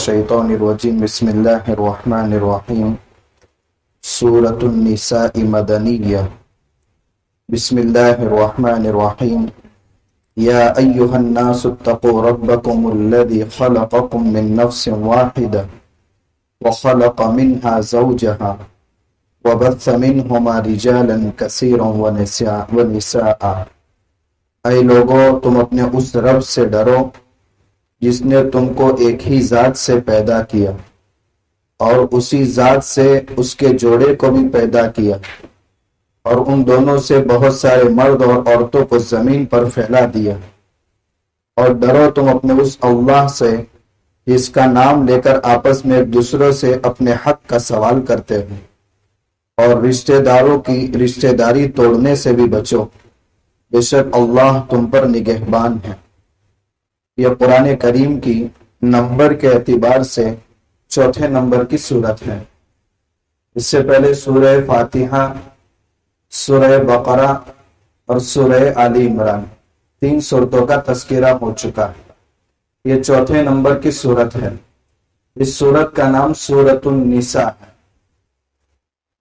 الشیطان الرجیم بسم اللہ الرحمن الرحیم سورۃ النساء مدنیہ بسم اللہ الرحمن الرحیم یا ایہا الناس اتقوا ربکم الذی خلقکم من نفس واحدہ وخلق منها زوجہا وبث منہما رجالا کثیرا ونساء۔ اے لوگو، تم اپنے اس رب سے ڈرو جس نے تم کو ایک ہی ذات سے پیدا کیا اور اسی ذات سے اس کے جوڑے کو بھی پیدا کیا، اور ان دونوں سے بہت سارے مرد اور عورتوں کو زمین پر پھیلا دیا۔ اور ڈرو تم اپنے اس اللہ سے جس کا نام لے کر آپس میں ایک دوسرے سے اپنے حق کا سوال کرتے ہو، اور رشتہ داروں کی رشتہ داری توڑنے سے بھی بچو، بے شک اللہ تم پر نگہبان ہے۔ یہ قرآن کریم کی نمبر کے اعتبار سے چوتھے نمبر کی صورت ہے۔ اس سے پہلے سورہ فاتحہ، سورہ بقرہ اور سورہ آل عمران، 3 سورتوں کا تذکرہ ہو چکا ہے۔ یہ چوتھے نمبر کی صورت ہے۔ اس صورت کا نام سورۃ النساء ہے۔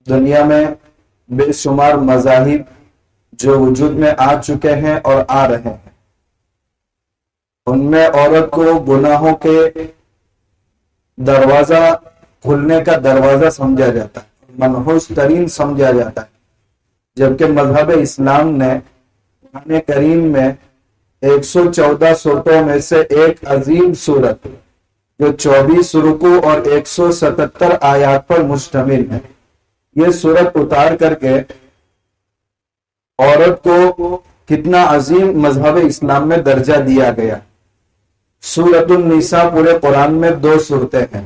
دنیا میں بے شمار مذاہب جو وجود میں آ چکے ہیں اور آ رہے ہیں، ان میں عورت کو گناہوں کے دروازہ کھلنے کا دروازہ سمجھا جاتا ہے، منحوس ترین سمجھا جاتا ہے، جبکہ مذہب اسلام نے قرآن کریم میں 114 سورتوں میں سے ایک عظیم سورت جو 24 رکوع اور 177 آیات پر مشتمل ہے، یہ سورت اتار کر کے عورت کو کتنا عظیم مذہب اسلام میں درجہ دیا گیا۔ سورۃ النساء پورے قرآن میں 2 سورتیں ہیں،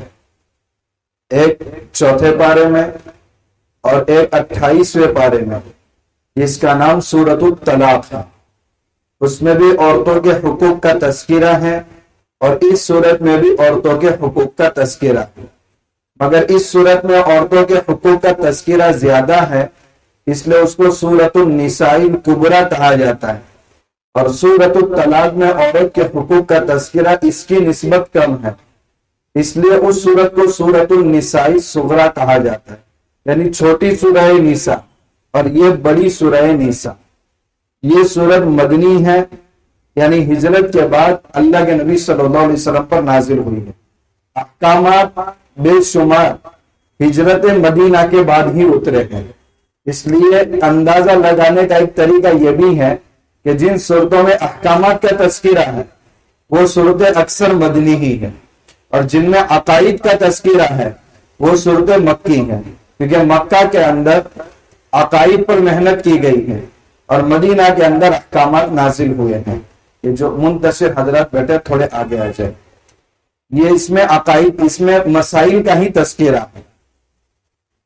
ایک 4 پارے میں اور ایک 28ویں پارے میں، جس کا نام سورۃ الطلاق ہے۔ اس میں بھی عورتوں کے حقوق کا تذکرہ ہے اور اس سورت میں بھی عورتوں کے حقوق کا تذکرہ ہے، مگر اس سورت میں عورتوں کے حقوق کا تذکرہ زیادہ ہے، اس لیے اس کو سورۃ النساء الکبریٰ کہا جاتا ہے، اور سورۃ الطلاق میں عورت کے حقوق کا تذکرہ اس کی نسبت کم ہے، اس لیے اس سورت کو سورۃ النساء الصغریٰ کہا جاتا ہے، یعنی چھوٹی سورہ نساء، اور یہ بڑی سورہ نساء۔ یہ سورت مدنی ہے، یعنی ہجرت کے بعد اللہ کے نبی صلی اللہ علیہ وسلم پر نازل ہوئی ہے۔ احکامات بے شمار ہجرت مدینہ کے بعد ہی اترے ہیں، اس لیے اندازہ لگانے کا ایک طریقہ یہ بھی ہے کہ جن صورتوں میں احکامات کا تذکرہ ہے وہ صورتیں اکثر مدنی ہی ہیں، اور جن میں عقائد کا تذکرہ ہے وہ صورتیں مکی ہیں، کیونکہ مکہ کے اندر عقائد پر محنت کی گئی ہے اور مدینہ کے اندر احکامات نازل ہوئے ہیں۔ یہ جو منتشر حضرات بیٹھے تھوڑے آگے آ جائے، یہ اس میں عقائد، اس میں مسائل کا ہی تذکرہ ہے۔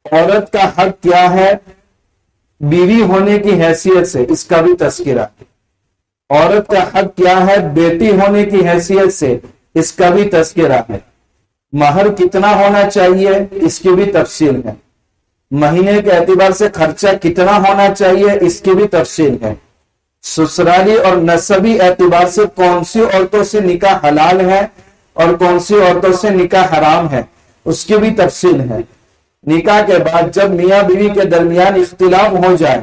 عورت کا حق کیا ہے بیوی ہونے کی حیثیت سے، اس کا بھی تذکرہ ہے۔ عورت کا حق کیا ہے بیٹی ہونے کی حیثیت سے، اس کا بھی تذکرہ ہے۔ مہر کتنا ہونا چاہیے، اس کی بھی تفصیل ہے۔ مہینے کے اعتبار سے خرچہ کتنا ہونا چاہیے، اس کی بھی تفصیل ہے۔ سسرالی اور نسبی اعتبار سے کون سی عورتوں سے نکاح حلال ہے اور کون سی عورتوں سے نکاح حرام ہے، اس کی بھی تفصیل ہے۔ نکاح کے بعد جب میاں بیوی کے درمیان اختلاف ہو جائے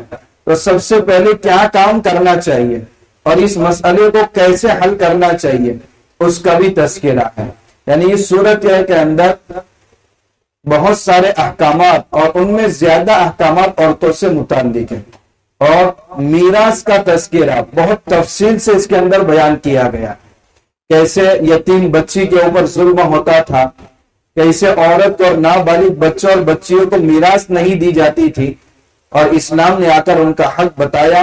تو سب سے پہلے کیا کام کرنا چاہیے اور اس مسئلے کو کیسے حل کرنا چاہیے، اس کا بھی تذکرہ ہے۔ یعنی اس صورت کے اندر بہت سارے احکامات، اور ان میں زیادہ احکامات عورتوں سے متعلق ہیں، اور میراث کا تذکرہ بہت تفصیل سے اس کے اندر بیان کیا گیا، کیسے یتیم بچی کے اوپر ظلم ہوتا تھا، کیسے عورت اور نابالغ بچوں اور بچیوں کو میراث نہیں دی جاتی تھی، اور اسلام نے آ کر ان کا حق بتایا،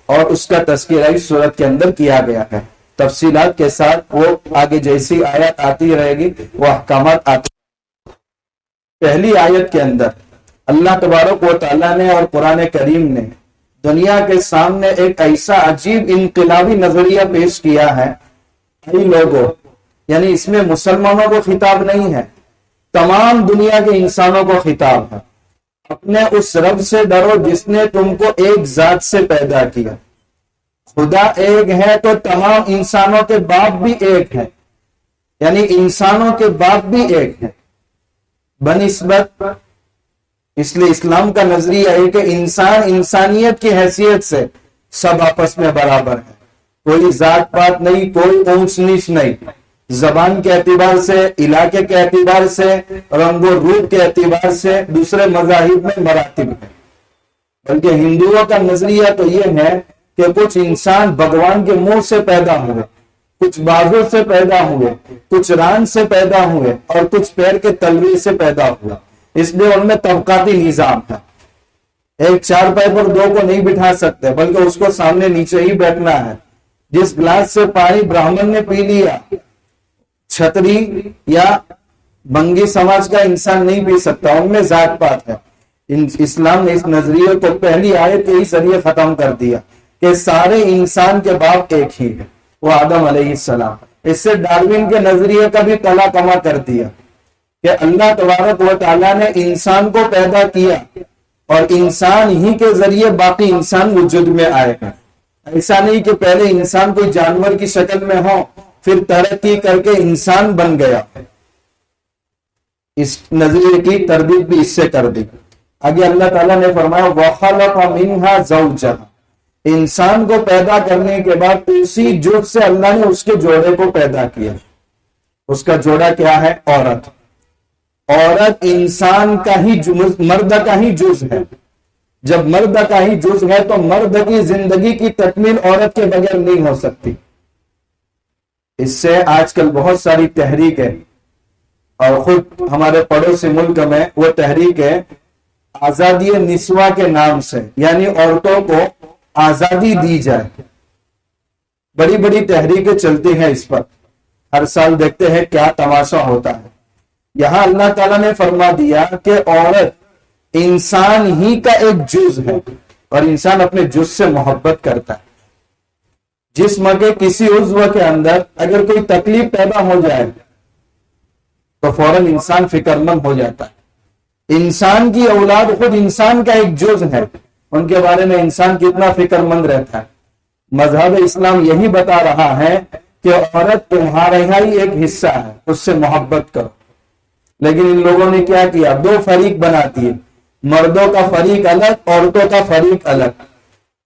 اور اس کا تذکرہ اس صورت کے اندر کیا گیا ہے تفصیلات کے ساتھ۔ وہ آگے جیسی آیت آتی رہے گی وہ احکامات آتے۔ پہلی آیت کے اندر اللہ تبارک و تعالیٰ نے اور قرآن کریم نے دنیا کے سامنے ایک ایسا عجیب انقلابی نظریہ پیش کیا ہے۔ کئی لوگوں، یعنی اس میں مسلمانوں کو خطاب نہیں ہے، تمام دنیا کے انسانوں کو خطاب ہے۔ اپنے اس رب سے ڈرو جس نے تم کو ایک ذات سے پیدا کیا۔ خدا ایک ہے تو تمام انسانوں کے باپ بھی ایک ہے، یعنی انسانوں کے باپ بھی ایک ہیں بنسبت. اس لیے اسلام کا نظریہ ہے کہ انسان انسانیت کی حیثیت سے سب آپس میں برابر ہے. کوئی ذات پات نہیں, کوئی اونچ نیچ نہیں. زبان کے اعتبار سے, علاقے کے اعتبار سے, رنگ و روپ کے اعتبار سے دوسرے مذاہب میں مراتب ہیں. بلکہ ہندوؤں کا نظریہ تو یہ ہے کہ کچھ انسان بھگوان کے منہ سے پیدا ہوئے, کچھ بازو سے پیدا ہوئے, کچھ ران سے پیدا ہوئے اور کچھ پیر کے تلوے سے پیدا ہوئے. اس لیے ان میں طبقاتی نظام ہے. ایک چارپائی پر دو کو نہیں بٹھا سکتے بلکہ اس کو سامنے نیچے ہی بیٹھنا ہے. جس گلاس سے پانی برہمن نے پی لیا, چھتری یا بنگی سماج کا انسان نہیں پی سکتا. ان میں ذات پات ہے. اسلام نے اس نظریے کو پہلی آیت کے ہی ذریعے ختم کر دیا کہ سارے انسان کے باپ ایک ہی ہے, وہ آدم علیہ السلام. اس سے ڈاروین کے نظریے کا بھی تلا کما کر دیا کہ اللہ تبارک و تعالیٰ نے انسان کو پیدا کیا اور انسان ہی کے ذریعے باقی انسان وجود میں آئے ہیں. ایسا نہیں کہ پہلے انسان کوئی جانور کی شکل میں ہو پھر ترقی کر کے انسان بن گیا. اس نظریے کی تردید بھی اس سے کر دی. آگے اللہ تعالیٰ نے فرمایا وَخَلَقَ مِنْهَا زَوْجَهَا. انسان کو پیدا کرنے کے بعد اسی جز سے اللہ نے اس کے جوڑے کو پیدا کیا. اس کا جوڑا کیا ہے؟ عورت. عورت انسان کا ہی مرد کا ہی جز ہے. جب مرد کا ہی جز ہے تو مرد کی زندگی کی تکمیل عورت کے بغیر نہیں ہو سکتی. اس سے آج کل بہت ساری تحریک ہے اور خود ہمارے پڑوسی ملک میں وہ تحریک ہے آزادی نسواں کے نام سے, یعنی عورتوں کو آزادی دی جائے. بڑی بڑی تحریکیں چلتی ہیں اس پر, ہر سال دیکھتے ہیں کیا تماشا ہوتا ہے. یہاں اللہ تعالیٰ نے فرما دیا کہ عورت انسان ہی کا ایک جز ہے اور انسان اپنے جز سے محبت کرتا ہے. جسم کے کسی عضو کے اندر اگر کوئی تکلیف پیدا ہو جائے تو فوراً انسان فکر مند ہو جاتا ہے. انسان کی اولاد خود انسان کا ایک جز ہے, ان کے بارے میں انسان کتنا فکر مند رہتا ہے. مذہب اسلام یہی بتا رہا ہے کہ عورت تمہارا ہی ایک حصہ ہے, اس سے محبت کرو. لیکن ان لوگوں نے کیا کیا؟ دو فریق بنا دیے, مردوں کا فریق الگ, عورتوں کا فریق الگ.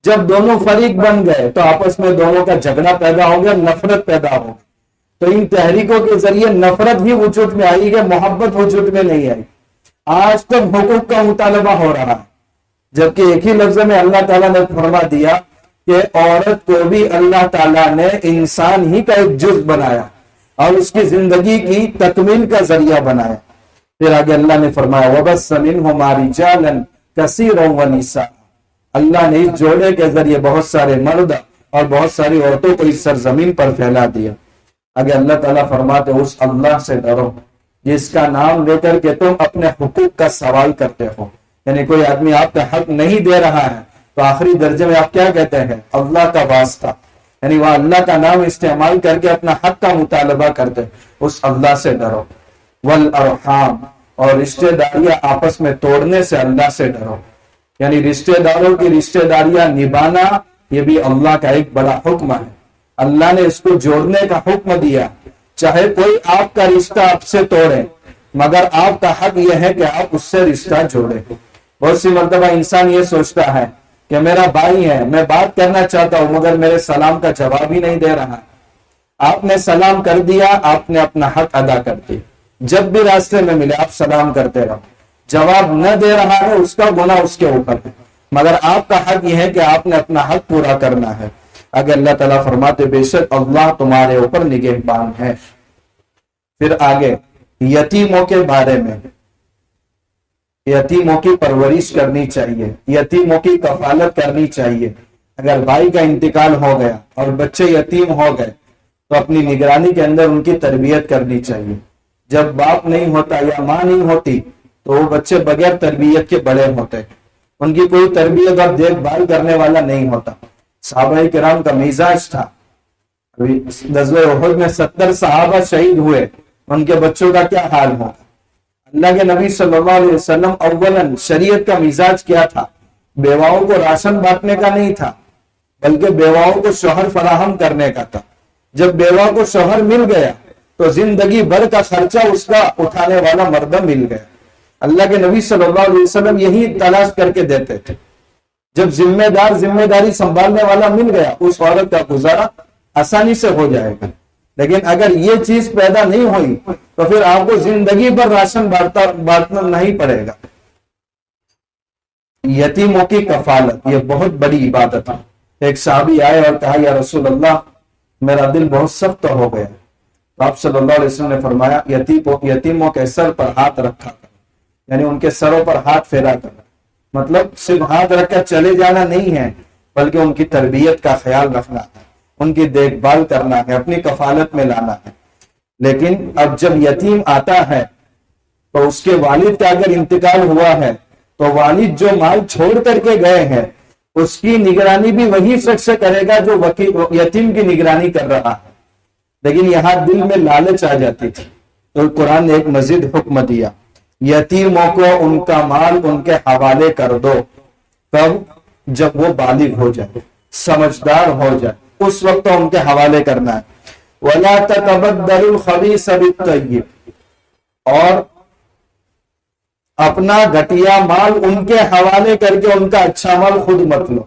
جب دونوں فریق بن گئے تو آپس میں دونوں کا جھگڑا پیدا ہو گیا, نفرت پیدا ہو گئی. تو ان تحریکوں کے ذریعے نفرت بھی وجود میں آئی ہے, محبت وجود میں نہیں آئی. آج تک حقوق کا مطالبہ ہو رہا ہے, جبکہ ایک ہی لفظ میں اللہ تعالیٰ نے فرما دیا کہ عورت کو بھی اللہ تعالیٰ نے انسان ہی کا ایک جز بنایا اور اس کی زندگی کی تکمیل کا ذریعہ بنایا. پھر آگے اللہ نے فرمایا وَبَثَّ مِنْهُمَا رِجَالًا كَثِيرًا وَنِسَاءً. اللہ نے اس جوڑے کے ذریعے بہت سارے مرد اور بہت ساری عورتوں کو اس سرزمین پر پھیلا دیا. آگے اللہ تعالیٰ فرماتے اس اللہ سے ڈرو جس کا نام لے کر کے تم اپنے حقوق کا سوال کرتے ہو. یعنی کوئی آدمی آپ کا حق نہیں دے رہا ہے تو آخری درجے میں آپ کیا کہتے ہیں؟ اللہ کا واسطہ. یعنی وہ اللہ کا نام استعمال کر کے اپنا حق کا مطالبہ کرتے, اس اللہ سے ڈرو. والارحام, اور رشتہ داریاں آپس میں توڑنے سے اللہ سے ڈرو. یعنی رشتہ داروں کی رشتہ داریاں نبھانا یہ بھی اللہ کا ایک بڑا حکم ہے. اللہ نے اس کو جوڑنے کا حکم دیا. چاہے کوئی آپ کا رشتہ آپ سے توڑے مگر آپ کا حق یہ ہے کہ آپ اس سے رشتہ جوڑے. بہت سی مرتبہ انسان یہ سوچتا ہے کہ میرا بھائی ہے, میں بات کرنا چاہتا ہوں مگر میرے سلام کا جواب ہی نہیں دے رہا. آپ نے سلام کر دیا, آپ نے اپنا حق ادا کر دیا. جب بھی راستے میں ملے آپ سلام کرتے رہو. جواب نہ دے رہا ہے اس کا گناہ اس کے اوپر ہے, مگر آپ کا حق یہ ہے کہ آپ نے اپنا حق پورا کرنا ہے. اگر اللہ تعالیٰ فرماتے بے شک اللہ تمہارے اوپر نگہبان ہے. پھر آگے یتیموں کے بارے میں, یتیموں کی پرورش کرنی چاہیے, یتیموں کی کفالت کرنی چاہیے. اگر بھائی کا انتقال ہو گیا اور بچے یتیم ہو گئے تو اپنی نگرانی کے اندر ان کی تربیت کرنی چاہیے. جب باپ نہیں ہوتا یا ماں نہیں ہوتی تو وہ بچے بغیر تربیت کے بڑے ہوتے, ان کی کوئی تربیت اور دیکھ بھال کرنے والا نہیں ہوتا. صحابہ کرام کا مزاج تھا. غزوہ احد میں 70 صحابہ شہید ہوئے, ان کے بچوں کا کیا حال ہوگا. اللہ کے نبی صلی اللہ علیہ وسلم اولاً شریعت کا مزاج کیا تھا؟ بیواؤں کو راشن بانٹنے کا نہیں تھا بلکہ بیواؤں کو شوہر فراہم کرنے کا تھا. جب بیوہ کو شوہر مل گیا تو زندگی بھر کا خرچہ اس کا اٹھانے والا مردہ مل گیا۔ اللہ کے نبی صلی اللہ علیہ وسلم یہی تلاش کر کے دیتے تھے، جب ذمہ داری سنبھالنے والا مل گیا اس عورت کا گزارا آسانی سے ہو جائے گا۔ لیکن اگر یہ چیز پیدا نہیں ہوئی تو پھر آپ کو زندگی بھر راشن بانٹنا نہیں پڑے گا۔ یتیموں کی کفالت یہ بہت بڑی عبادت ہے۔ ایک صحابی آئے اور کہا یا رسول اللہ میرا دل بہت سخت ہو گیا، تو آپ صلی اللہ علیہ وسلم نے فرمایا یتیموں کے سر پر ہاتھ رکھا کر، یعنی ان کے سروں پر ہاتھ پھیرا کر، مطلب صرف ہاتھ رکھ کر چلے جانا نہیں ہے بلکہ ان کی تربیت کا خیال رکھنا ہے، ان کی دیکھ بھال کرنا ہے، اپنی کفالت میں لانا ہے۔ لیکن اب جب یتیم آتا ہے تو اس کے والد کا اگر انتقال ہوا ہے تو والد جو مال چھوڑ کر کے گئے ہیں اس کی نگرانی بھی وہی شخص کرے گا جو یتیم کی نگرانی کر رہا ہے۔ لیکن یہاں دل میں لالچ آ جاتی تھی تو قرآن نے ایک مزید حکم دیا، یتیموں کو ان کا مال ان کے حوالے کر دو، تب جب وہ بالغ ہو جائے، سمجھدار ہو جائے، اس وقت ان کے حوالے کرنا ہے۔ وَلَا تَتَبَدَّلُوا الْخَبِيثَ بِالطَّيِّبِ، اور اپنا گھٹیا مال ان کے حوالے کر کے ان کا اچھا مال خود مت لو۔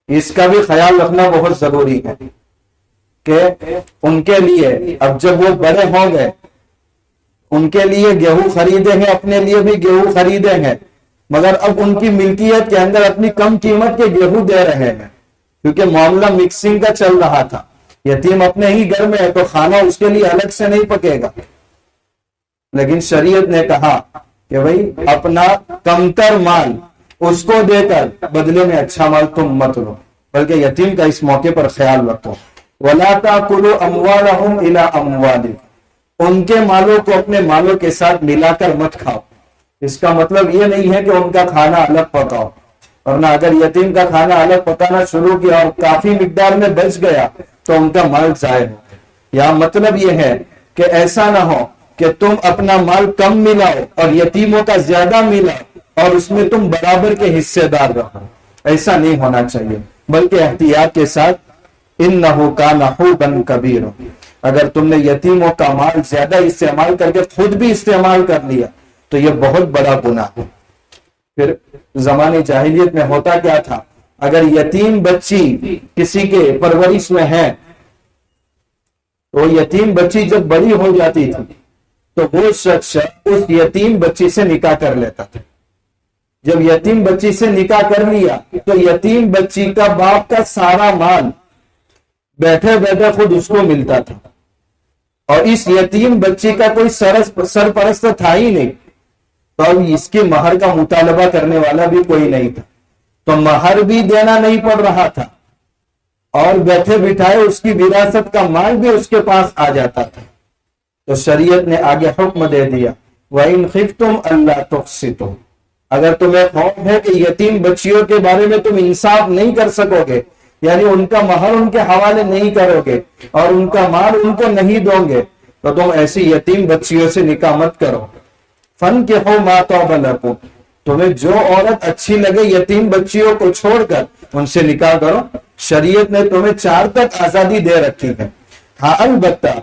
اس کا بھی خیال رکھنا بہت ضروری ہے کہ ان کے لیے اب جب وہ بڑے ہو گئے ان کے لیے گیہوں خریدے ہیں، اپنے لیے بھی گیہوں خریدے ہیں، مگر اب ان کی ملکیت کے اندر اپنی کم قیمت کے گیہوں دے رہے ہیں کیونکہ معاملہ مکسنگ کا چل رہا تھا۔ یتیم اپنے ہی گھر میں ہے تو کھانا اس کے لیے الگ سے نہیں پکے گا، لیکن شریعت نے کہا کہ بھائی اپنا کمتر مال اس کو دے کر بدلے میں اچھا مال تم مت لو، بلکہ یتیم کا اس موقع پر خیال رکھو۔ وَلَا تَأْكُلُوا أَمْوَالَهُمْ إِلَىٰ أَمْوَالِكُمْ، ان کے مالوں کو اپنے مالوں کے ساتھ ملا کر مت کھاؤ۔ اس کا مطلب یہ نہیں ہے کہ ان کا کھانا الگ پکاؤ، ورنہ اگر یتیم کا کھانا الگ پکانا شروع کیا اور کافی مقدار میں بچ گیا تو ان کا مال ضائع ہو۔ یا مطلب یہ ہے کہ ایسا نہ ہو کہ تم اپنا مال کم ملاؤ اور یتیموں کا زیادہ ملاؤ اور اس میں تم برابر کے حصے دار رہو، ایسا نہیں ہونا چاہیے، بلکہ احتیاط کے ساتھ اِنَّهُ كَانَ حُوبًا كَبِيرًا، اگر تم نے یتیموں کا مال زیادہ استعمال کر کے خود بھی استعمال کر لیا تو یہ بہت بڑا گناہ ہے۔ پھر زمانے جاہلیت میں ہوتا کیا تھا، اگر یتیم بچی کسی کے پرورش میں ہے تو یتیم بچی جب بڑی ہو جاتی تھی تو وہ شخص اس یتیم بچی سے نکاح کر لیتا تھا۔ جب یتیم بچی سے نکاح کر لیا تو یتیم بچی کا باپ کا سارا مال بیٹھے بیٹھے خود اس کو ملتا تھا، اور اس یتیم بچی کا کوئی سرپرست تھا ہی نہیں، تو اب اس کی مہر کا مطالبہ کرنے والا بھی کوئی نہیں تھا، تو مہر بھی دینا نہیں پڑ رہا تھا اور بیٹھے بٹھائے اس کی وراثت کا مال بھی اس کے پاس آ جاتا تھا۔ تو شریعت نے آگے حکم دے دیا وَإِنْ خِفْتُمْ أَلَّا تُقْسِطُوا، اگر تمہیں خوف ہے کہ یتیم بچیوں کے بارے میں تم انصاف نہیں کر سکو گے، یعنی ان کا مہر ان کے حوالے نہیں کرو گے اور ان کا مال ان کو نہیں دو گے، تو تم ایسی یتیم بچیوں سے نکاح مت کرو۔ فَانْكِحُوا مَا طَابَ لَكُمْ، تمہیں جو عورت اچھی لگے یتیم بچیوں کو چھوڑ کر ان سے نکاح کرو۔ شریعت نے تمہیں 4 تک آزادی دے رکھی ہے۔ ہاں البتہ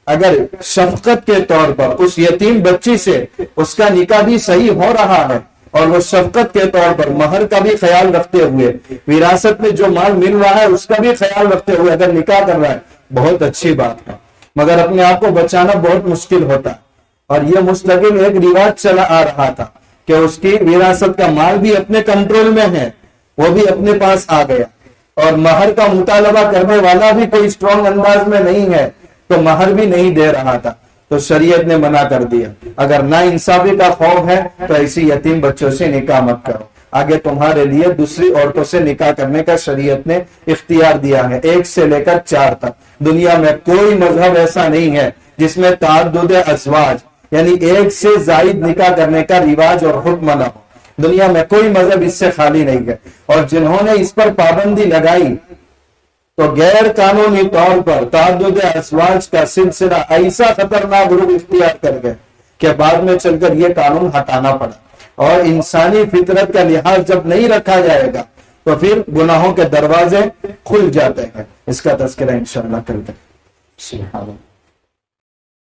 اگر شفقت کے طور پر اس یتیم بچی سے اس کا نکاح بھی صحیح ہو رہا ہے اور وہ شفقت کے طور پر مہر کا بھی خیال رکھتے ہوئے، وراثت میں جو مال مل رہا ہے اس کا بھی خیال رکھتے ہوئے اگر نکاح کر رہا ہے، بہت اچھی بات ہے، مگر اپنے آپ کو بچانا بہت مشکل ہوتا ہے۔ اور یہ مستقل ایک رواج چلا آ رہا تھا کہ اس کی وراثت کا مال بھی اپنے کنٹرول میں ہے، وہ بھی اپنے پاس آ گیا، اور مہر کا مطالبہ کرنے والا بھی کوئی اسٹرانگ انداز میں نہیں ہے تو مہر بھی نہیں دے رہا تھا، تو شریعت نے منع کر دیا۔ اگر نا انصافی کا خوف ہے تو ایسی یتیم بچوں سے نکاح مت کرو۔ آگے تمہارے لیے دوسری عورتوں سے نکاح کرنے کا شریعت نے اختیار دیا ہے، 1 سے لے کر 4 تک۔ دنیا میں کوئی مذہب ایسا نہیں ہے جس میں تعدد ازواج یعنی 1 سے زائد نکاح کرنے کا رواج اور حکم نہ ہو۔ دنیا میں کوئی مذہب اس سے خالی نہیں ہے، اور جنہوں نے اس پر پابندی لگائی تو غیر قانونی طور پر تعدد ازواج کا سلسلہ ایسا خطرناک روپ اختیار کر گئے کہ بعد میں چل کر یہ قانون ہٹانا پڑا۔ اور انسانی فطرت کا لحاظ جب نہیں رکھا جائے گا تو پھر گناہوں کے دروازے کھل جاتے ہیں. اس کا تذکرہ انشاءاللہ کرتے ہیں. سبحان اللہ.